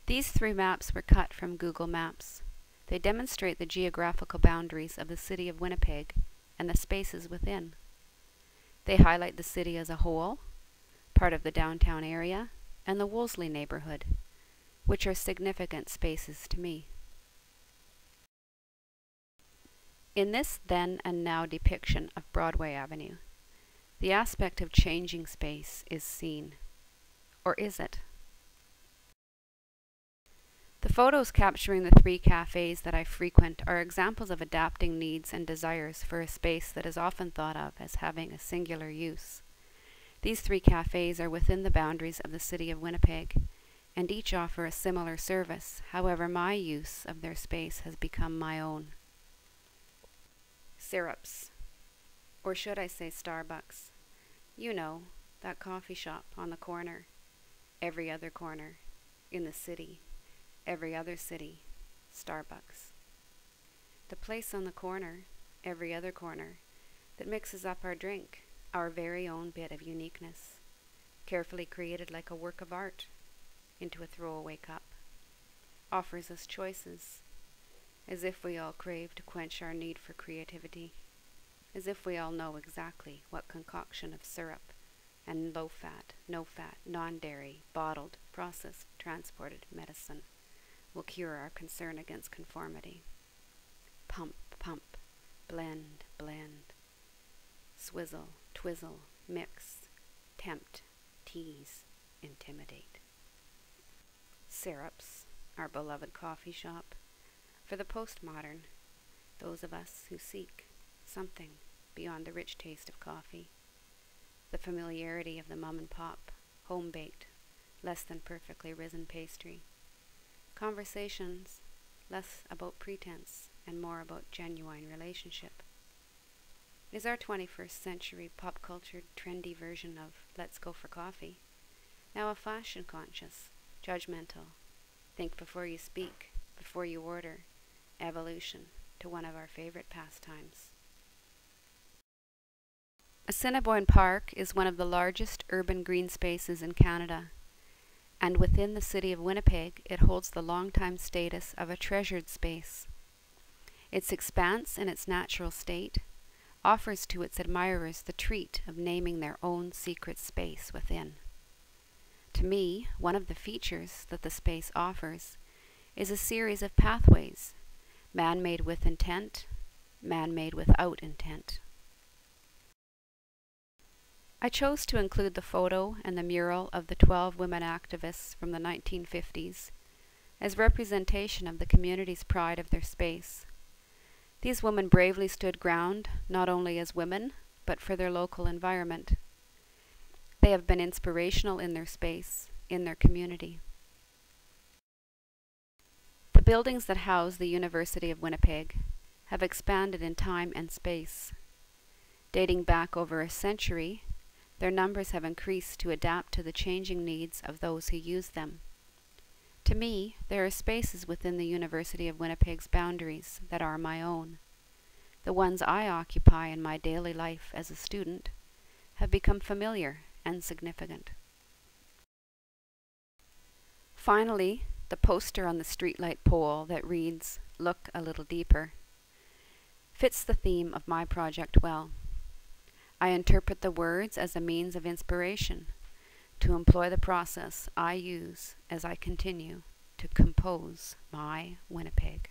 These 3 maps were cut from Google Maps. They demonstrate the geographical boundaries of the city of Winnipeg and the spaces within. They highlight the city as a whole, part of the downtown area, and the Wolseley neighborhood, which are significant spaces to me. In this then and now depiction of Broadway Avenue, the aspect of changing space is seen. Or is it? The photos capturing the 3 cafes that I frequent are examples of adapting needs and desires for a space that is often thought of as having a singular use. These 3 cafes are within the boundaries of the city of Winnipeg, and each offer a similar service. However, my use of their space has become my own. Syrups, or should I say Starbucks. You know, that coffee shop on the corner, every other corner, in the city, every other city, Starbucks. The place on the corner, every other corner, that mixes up our drink, our very own bit of uniqueness, carefully created like a work of art, into a throwaway cup, offers us choices, as if we all crave to quench our need for creativity, as if we all know exactly what concoction of syrup and low-fat, no-fat, non-dairy, bottled, processed, transported medicine will cure our concern against conformity. Pump, pump, blend, blend, swizzle, twizzle, mix, tempt, tease, intimidate. Syrups, our beloved coffee shop, for the postmodern, those of us who seek something beyond the rich taste of coffee, the familiarity of the mom-and-pop, home-baked, less than perfectly risen pastry. Conversations less about pretense and more about genuine relationship. Is our 21st century pop culture trendy version of let's go for coffee now a fashion conscious, judgmental, think before you speak, before you order, evolution to one of our favorite pastimes? Assiniboine Park is one of the largest urban green spaces in Canada, and within the city of Winnipeg it holds the long-time status of a treasured space. Its expanse in its natural state offers to its admirers the treat of naming their own secret space within. To me, one of the features that the space offers is a series of pathways, man-made with intent, man-made without intent. I chose to include the photo and the mural of the 12 women activists from the 1950s as representation of the community's pride of their space. These women bravely stood ground, not only as women, but for their local environment. They have been inspirational in their space, in their community. The buildings that house the University of Winnipeg have expanded in time and space. Dating back over a century, their numbers have increased to adapt to the changing needs of those who use them. To me, there are spaces within the University of Winnipeg's boundaries that are my own. The ones I occupy in my daily life as a student have become familiar and significant. Finally, the poster on the streetlight pole that reads, "Look a little deeper," fits the theme of my project well. I interpret the words as a means of inspiration to employ the process I use as I continue to compose my Winnipeg.